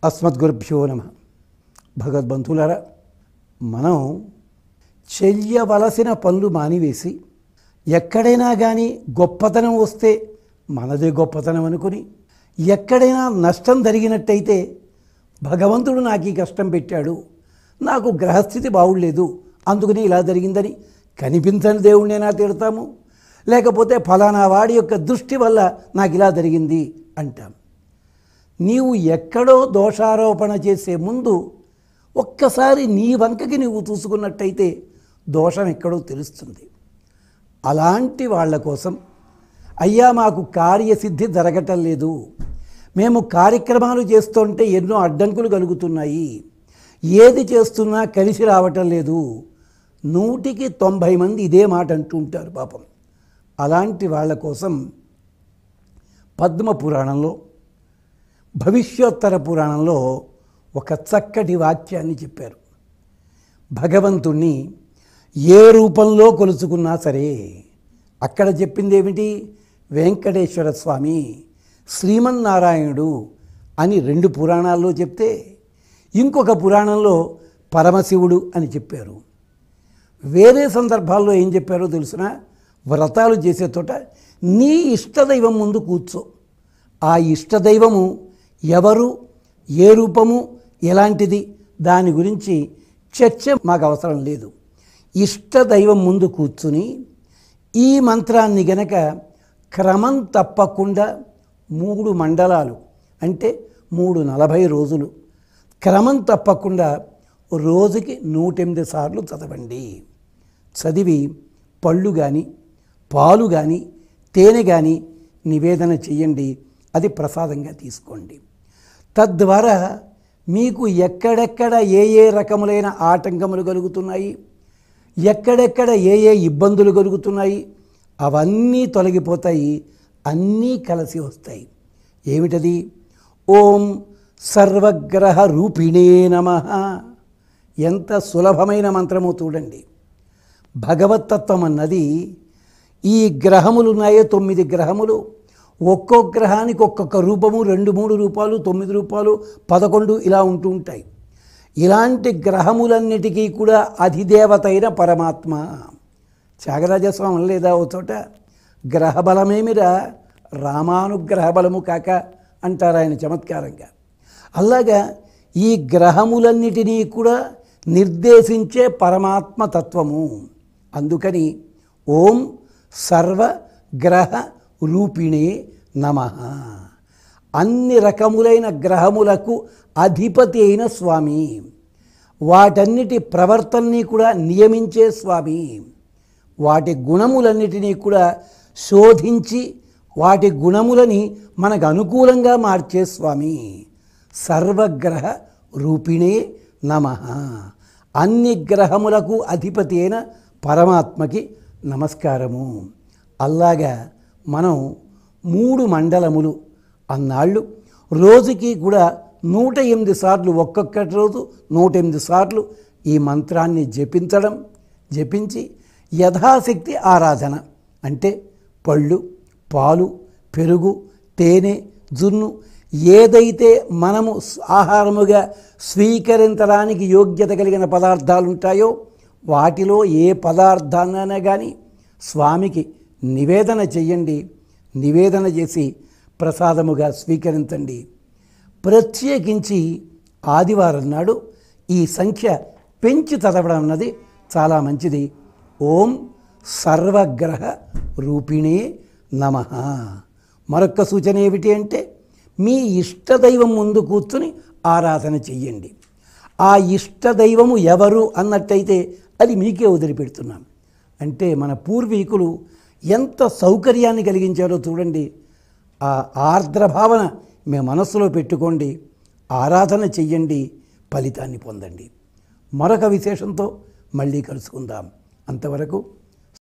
అస్మద్గురుభ్యో నమః. భగవద్బంధువులారా, మనం చెయ్యవలసిన పనులు మానివేసి ఎక్కడైనా కానీ గొప్పతనం వస్తే మనదే గొప్పతనం అనుకుని, ఎక్కడైనా నష్టం జరిగినట్టయితే భగవంతుడు నాకు ఈ కష్టం పెట్టాడు, నాకు గ్రహస్థితి బాగులేదు అందుకని ఇలా జరిగిందని కనిపించని దేవుణ్ణైనా తిడతాము, లేకపోతే ఫలానా వాడి యొక్క దృష్టి వల్ల నాకు ఇలా జరిగింది అంటాం. నీవు ఎక్కడో దోషారోపణ చేసే ముందు ఒక్కసారి నీ వంకకి నువ్వు చూసుకున్నట్టయితే దోషం ఎక్కడో తెలుస్తుంది. అలాంటి వాళ్ళ కోసం, అయ్యా మాకు కార్యసిద్ధి జరగటం లేదు, మేము కార్యక్రమాలు చేస్తుంటే ఎన్నో అడ్డంకులు కలుగుతున్నాయి, ఏది చేస్తున్నా కలిసి రావటం లేదు, 100కి 90 మంది ఇదే మాట అంటూ ఉంటారు పాపం. అలాంటి వాళ్ళ కోసం పద్మపురాణంలో, భవిష్యోత్తర పురాణంలో ఒక చక్కటి వాక్యాన్ని చెప్పారు. భగవంతుణ్ణి ఏ రూపంలో కొలుచుకున్నా సరే, అక్కడ చెప్పింది ఏమిటి? వెంకటేశ్వర స్వామి, శ్రీమన్నారాయణుడు అని 2 పురాణాల్లో చెప్తే, ఇంకొక పురాణంలో పరమశివుడు అని చెప్పారు. వేరే సందర్భాల్లో ఏం చెప్పారో తెలుసునా? వ్రతాలు చేసే చోట నీ ఇష్టదైవం ముందు కూర్చో, ఆ ఇష్టదైవము ఎవరు, ఏ రూపము, ఎలాంటిది, దాని గురించి చర్చ మాకు అవసరం లేదు. ఇష్టదైవం ముందు కూర్చుని ఈ మంత్రాన్ని గనక క్రమం తప్పకుండా 3 మండలాలు అంటే 340 రోజులు క్రమం తప్పకుండా రోజుకి 108 సార్లు చదవండి. చదివి పళ్ళు కానీ, పాలు కానీ, తేనె కానీ నివేదన చెయ్యండి. అది ప్రసాదంగా తీసుకోండి. తద్వారా మీకు ఎక్కడెక్కడ ఏ రకములైన ఆటంకములు కలుగుతున్నాయి, ఎక్కడెక్కడ ఏ ఇబ్బందులు కలుగుతున్నాయి, అవన్నీ తొలగిపోతాయి, అన్నీ కలిసి వస్తాయి. ఏమిటది? ఓం సర్వగ్రహ రూపిణే నమః. ఎంత సులభమైన మంత్రమో చూడండి. భగవత్తత్వం అన్నది, ఈ గ్రహములు ఉన్నాయే 9 గ్రహములు, ఒక్కో గ్రహానికి ఒక్కొక్క రూపము, 2-3 రూపాలు, 9 రూపాలు, 11 ఇలా ఉంటూ ఉంటాయి. ఇలాంటి గ్రహములన్నిటికీ కూడా అధిదేవత అయిన పరమాత్మ. త్యాగరాజస్వామి లేదా ఓ చోట, గ్రహబలమేమిరా రామానుగ్రహ బలము కాక అంటారు ఆయన చమత్కారంగా. అలాగా ఈ గ్రహములన్నిటినీ కూడా నిర్దేశించే పరమాత్మ తత్వము. అందుకని ఓం సర్వగ్రహ రూపిణే నమః. అన్ని రకములైన గ్రహములకు అధిపతి అయిన స్వామి, వాటన్నిటి ప్రవర్తనని కూడా నియమించే స్వామి, వాటి గుణములన్నిటినీ కూడా శోధించి వాటి గుణములని మనకు అనుకూలంగా మార్చే స్వామి. సర్వగ్రహ రూపిణే నమః. అన్ని గ్రహములకు అధిపతి అయిన పరమాత్మకి నమస్కారము. అలాగా మనం 3 మండలములు అన్నాళ్ళు రోజుకి కూడా 108 సార్లు, ఒక్కొక్కటి రోజు 108 సార్లు ఈ మంత్రాన్ని జపించి యథాశక్తి ఆరాధన అంటే పళ్ళు, పాలు, పెరుగు, తేనె, జున్ను ఏదైతే మనము ఆహారముగా స్వీకరించడానికి యోగ్యత కలిగిన పదార్థాలు ఉంటాయో వాటిలో ఏ పదార్థాన్నైనా కానీ స్వామికి నివేదన చెయ్యండి. నివేదన చేసి ప్రసాదముగా స్వీకరించండి. ప్రత్యేకించి ఆదివారం నాడు ఈ సంఖ్య పెంచి చదవడం అన్నది చాలా మంచిది. ఓం సర్వగ్రహ రూపిణే నమః. మరొక్క సూచన ఏమిటి అంటే, మీ ఇష్టదైవం ముందు కూర్చుని ఆరాధన చెయ్యండి. ఆ ఇష్టదైవము ఎవరు అన్నట్టయితే అది మీకే వదిలిపెడుతున్నాం. అంటే మన పూర్వీకులు ఎంత సౌకర్యాన్ని కలిగించారో చూడండి. ఆ ఆర్ద్ర భావన మీ మనస్సులో పెట్టుకోండి, ఆరాధన చెయ్యండి, ఫలితాన్ని పొందండి. మరొక విశేషంతో మళ్ళీ కలుసుకుందాం. అంతవరకు